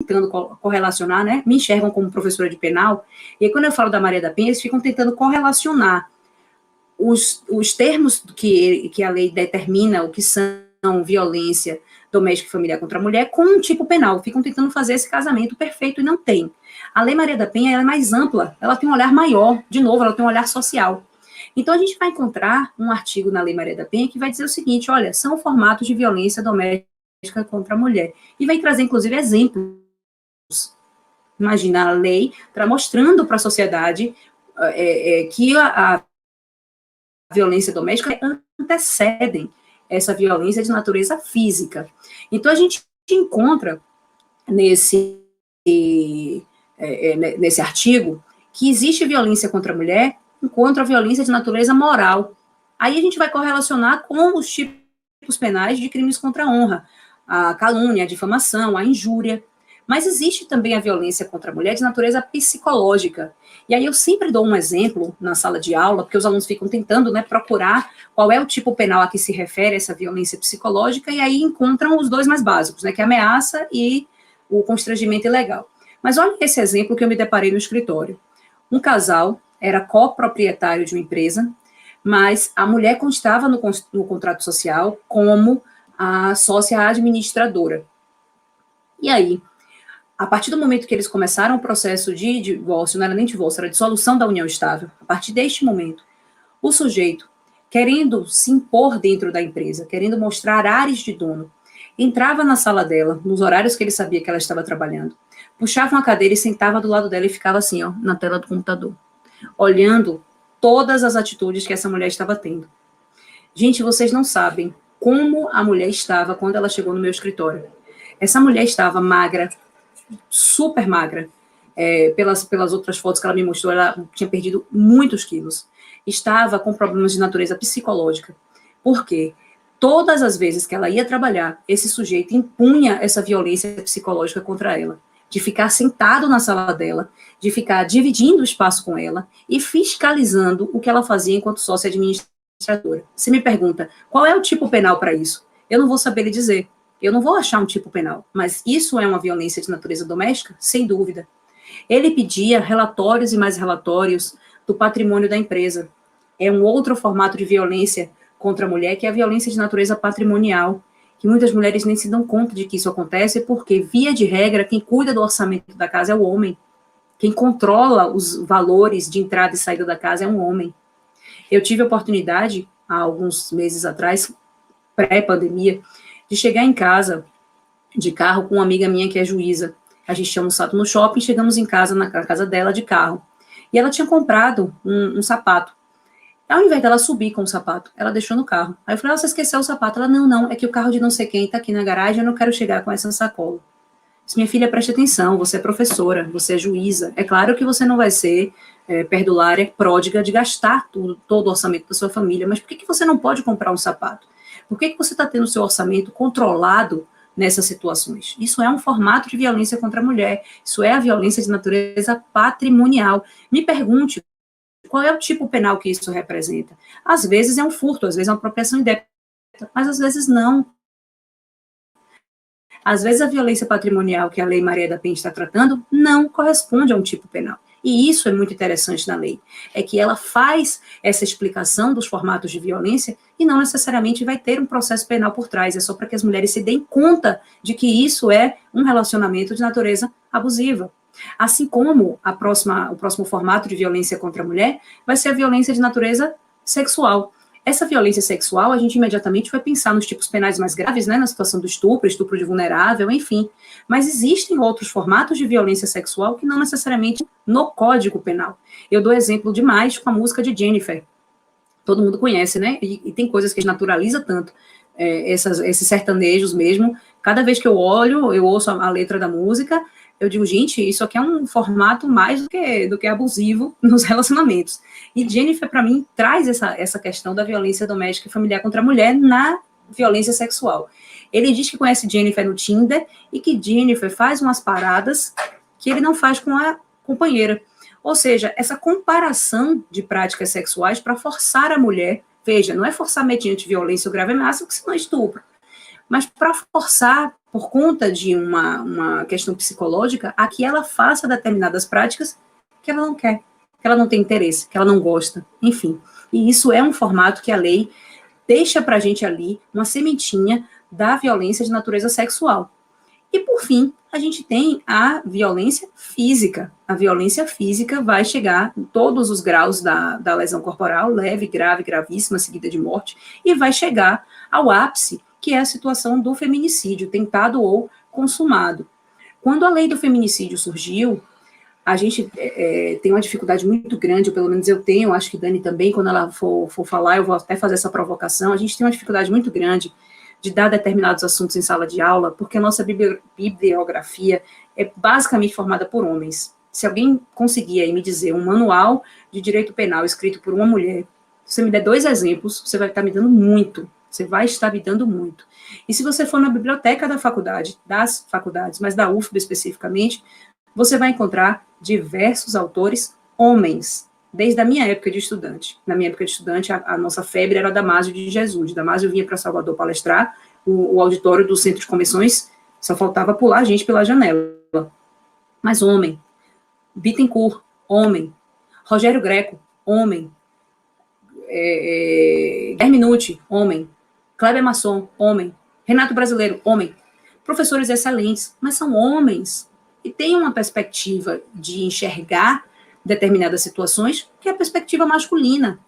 tentando correlacionar, né, me enxergam como professora de penal, e aí quando eu falo da Maria da Penha, eles ficam tentando correlacionar os termos que a lei determina, o que são violência doméstica e familiar contra a mulher, com um tipo penal. Ficam tentando fazer esse casamento perfeito e não tem. A Lei Maria da Penha ela é mais ampla, ela tem um olhar maior, de novo, ela tem um olhar social. Então, a gente vai encontrar um artigo na Lei Maria da Penha que vai dizer o seguinte, olha, são formatos de violência doméstica contra a mulher. E vai trazer, inclusive, exemplos. Imagina a lei mostrando para a sociedade que a violência doméstica antecedem essa violência de natureza física. Então, a gente encontra nesse artigo que existe violência contra a mulher contra a violência de natureza moral. Aí a gente vai correlacionar com os tipos penais de crimes contra a honra, a calúnia, a difamação, a injúria. Mas existe também a violência contra a mulher de natureza psicológica. E aí eu sempre dou um exemplo na sala de aula, porque os alunos ficam tentando, né, procurar qual é o tipo penal a que se refere essa violência psicológica, e aí encontram os dois mais básicos, né, que é a ameaça e o constrangimento ilegal. Mas olha esse exemplo que eu me deparei no escritório. Um casal era coproprietário de uma empresa, mas a mulher constava no contrato social como a sócia administradora. E aí, a partir do momento que eles começaram o processo de divórcio, não era nem divórcio, era dissolução da união estável, a partir deste momento, o sujeito, querendo se impor dentro da empresa, querendo mostrar ares de dono, entrava na sala dela, nos horários que ele sabia que ela estava trabalhando, puxava uma cadeira e sentava do lado dela e ficava assim, ó, na tela do computador, olhando todas as atitudes que essa mulher estava tendo. Gente, vocês não sabem como a mulher estava quando ela chegou no meu escritório. Essa mulher estava magra, super magra. Pelas outras fotos que ela me mostrou, ela tinha perdido muitos quilos. Estava com problemas de natureza psicológica. Por quê? Todas as vezes que ela ia trabalhar, esse sujeito impunha essa violência psicológica contra ela, de ficar sentado na sala dela, de ficar dividindo o espaço com ela e fiscalizando o que ela fazia enquanto sócia administradora. Você me pergunta, qual é o tipo penal para isso? Eu não vou saber lhe dizer. Eu não vou achar um tipo penal, mas isso é uma violência de natureza doméstica? Sem dúvida. Ele pedia relatórios e mais relatórios do patrimônio da empresa. É um outro formato de violência contra a mulher, que é a violência de natureza patrimonial, que muitas mulheres nem se dão conta de que isso acontece, porque, via de regra, quem cuida do orçamento da casa é o homem. Quem controla os valores de entrada e saída da casa é um homem. Eu tive a oportunidade, há alguns meses atrás, pré-pandemia, de chegar em casa de carro com uma amiga minha que é juíza. A gente tinha almoçado no shopping, chegamos em casa, na casa dela, de carro. E ela tinha comprado um sapato. Ao invés dela subir com o sapato, ela deixou no carro. Aí eu falei, você esqueceu o sapato? Ela, não, é que o carro de não sei quem está aqui na garagem, eu não quero chegar com essa sacola. Disse, minha filha, preste atenção, você é professora, você é juíza. É claro que você não vai ser perdulária, pródiga, de gastar todo o orçamento da sua família, mas por que você não pode comprar um sapato? Por que você está tendo o seu orçamento controlado nessas situações? Isso é um formato de violência contra a mulher, isso é a violência de natureza patrimonial. Me pergunte, qual é o tipo penal que isso representa? Às vezes é um furto, às vezes é uma apropriação indébita, mas às vezes não. Às vezes a violência patrimonial que a Lei Maria da Penha está tratando não corresponde a um tipo penal. E isso é muito interessante na lei, é que ela faz essa explicação dos formatos de violência e não necessariamente vai ter um processo penal por trás, é só para que as mulheres se deem conta de que isso é um relacionamento de natureza abusiva. Assim como o próximo formato de violência contra a mulher vai ser a violência de natureza sexual. Essa violência sexual, a gente imediatamente vai pensar nos tipos penais mais graves, né, na situação do estupro, estupro de vulnerável, enfim. Mas existem outros formatos de violência sexual que não necessariamente no Código Penal. Eu dou exemplo demais com a música de Jennifer. Todo mundo conhece, né? E tem coisas que a gente naturaliza tanto. Esses sertanejos mesmo. Cada vez que eu olho, eu ouço a letra da música, eu digo, gente, isso aqui é um formato mais do que abusivo nos relacionamentos. E Jennifer, para mim, traz essa questão da violência doméstica e familiar contra a mulher na violência sexual. Ele diz que conhece Jennifer no Tinder e que Jennifer faz umas paradas que ele não faz com a companheira. Ou seja, essa comparação de práticas sexuais para forçar a mulher, veja, não é forçar mediante violência ou grave ameaça, porque senão é estupro, mas para forçar por conta de uma questão psicológica, a que ela faça determinadas práticas que ela não quer, que ela não tem interesse, que ela não gosta, enfim. E isso é um formato que a lei deixa para a gente ali uma sementinha da violência de natureza sexual. E, por fim, a gente tem a violência física. A violência física vai chegar em todos os graus da lesão corporal, leve, grave, gravíssima, seguida de morte, e vai chegar ao ápice, que é a situação do feminicídio, tentado ou consumado. Quando a lei do feminicídio surgiu, a gente tem uma dificuldade muito grande, ou pelo menos eu tenho, acho que Dani também, quando ela for falar, eu vou até fazer essa provocação, a gente tem uma dificuldade muito grande de dar determinados assuntos em sala de aula, porque a nossa bibliografia é basicamente formada por homens. Se alguém conseguir aí me dizer um manual de direito penal escrito por uma mulher, se você me der 2 exemplos, você vai estar me dando muito. Você vai estar me dando muito. E se você for na biblioteca da faculdade, das faculdades, mas da UFBA especificamente, você vai encontrar diversos autores homens, desde a minha época de estudante. Na minha época de estudante, a nossa febre era Damásio de Jesus. Damásio vinha para Salvador palestrar, o auditório do Centro de Convenções, só faltava pular a gente pela janela. Mas homem. Bittencourt, homem. Rogério Greco, homem. Guilherme Nucci, homem. Kleber Masson, homem. Renato Brasileiro, homem. Professores excelentes, mas são homens. E tem uma perspectiva de enxergar determinadas situações que é a perspectiva masculina.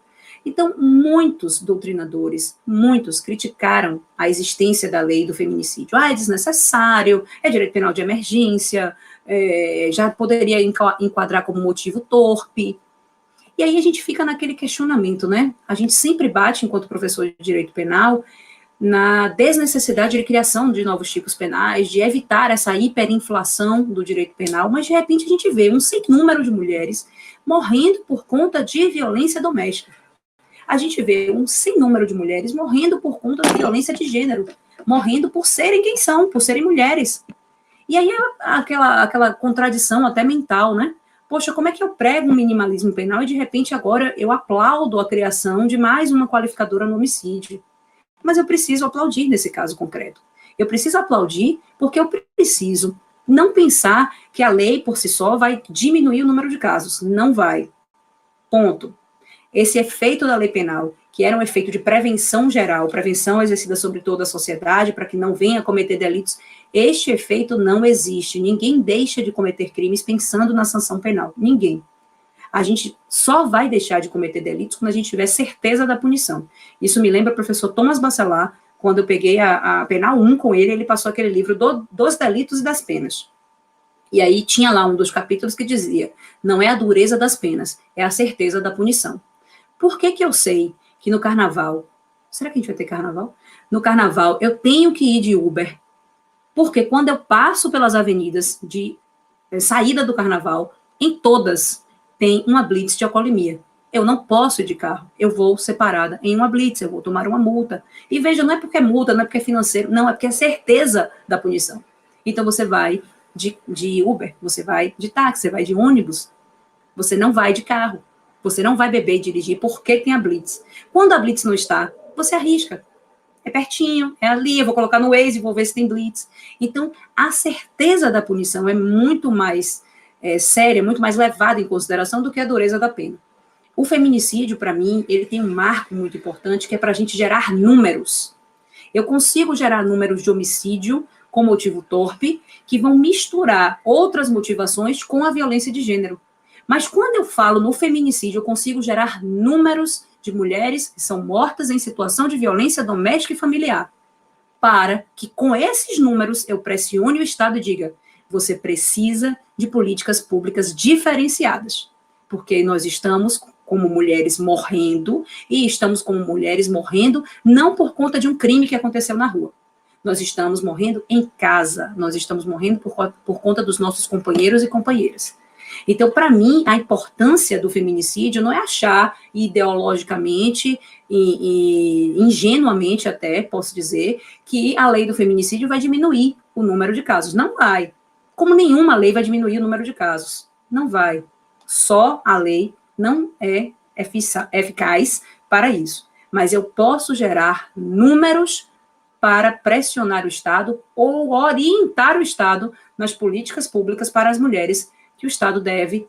Então, muitos doutrinadores, muitos criticaram a existência da lei do feminicídio. É desnecessário, é direito penal de emergência, já poderia enquadrar como motivo torpe. E aí a gente fica naquele questionamento, né? A gente sempre bate, enquanto professor de direito penal, na desnecessidade de criação de novos tipos penais, de evitar essa hiperinflação do direito penal, mas de repente a gente vê um sem número de mulheres morrendo por conta de violência doméstica. A gente vê um sem número de mulheres morrendo por conta de violência de gênero, morrendo por serem quem são, por serem mulheres. E aí aquela contradição até mental, né? Poxa, como é que eu prego um minimalismo penal e de repente agora eu aplaudo a criação de mais uma qualificadora no homicídio? Mas eu preciso aplaudir nesse caso concreto. Eu preciso aplaudir porque eu preciso não pensar que a lei por si só vai diminuir o número de casos. Não vai. Ponto. Esse efeito da lei penal, que era um efeito de prevenção geral, prevenção exercida sobre toda a sociedade, para que não venha a cometer delitos, este efeito não existe. Ninguém deixa de cometer crimes pensando na sanção penal. Ninguém. A gente só vai deixar de cometer delitos quando a gente tiver certeza da punição. Isso me lembra o professor Thomas Bacelar, quando eu peguei a Penal 1 com ele, ele passou aquele livro dos delitos e das penas. E aí tinha lá um dos capítulos que dizia, não é a dureza das penas, é a certeza da punição. Por que eu sei que no carnaval, será que a gente vai ter carnaval? No carnaval eu tenho que ir de Uber, porque quando eu passo pelas avenidas de saída do carnaval, em todas tem uma blitz de alcoolemia. Eu não posso ir de carro, eu vou separada em uma blitz, eu vou tomar uma multa. E veja, não é porque é multa, não é porque é financeiro, não, é porque é certeza da punição. Então você vai de Uber, você vai de táxi, você vai de ônibus, você não vai de carro, você não vai beber e dirigir porque tem a blitz. Quando a blitz não está, você arrisca. É pertinho, é ali, eu vou colocar no Waze, vou ver se tem blitz. Então, a certeza da punição é muito mais séria, muito mais levada em consideração do que a dureza da pena. O feminicídio, para mim, ele tem um marco muito importante, que é para a gente gerar números. Eu consigo gerar números de homicídio com motivo torpe, que vão misturar outras motivações com a violência de gênero. Mas quando eu falo no feminicídio, eu consigo gerar números de mulheres que são mortas em situação de violência doméstica e familiar, para que com esses números eu pressione o Estado e diga, você precisa de políticas públicas diferenciadas, porque nós estamos como mulheres morrendo, e estamos como mulheres morrendo não por conta de um crime que aconteceu na rua. Nós estamos morrendo em casa, nós estamos morrendo por conta dos nossos companheiros e companheiras. Então, para mim, a importância do feminicídio não é achar ideologicamente e ingenuamente até, posso dizer, que a lei do feminicídio vai diminuir o número de casos. Não vai. Como nenhuma lei vai diminuir o número de casos. Não vai. Só a lei não é eficaz para isso. Mas eu posso gerar números para pressionar o Estado ou orientar o Estado nas políticas públicas para as mulheres que o Estado deve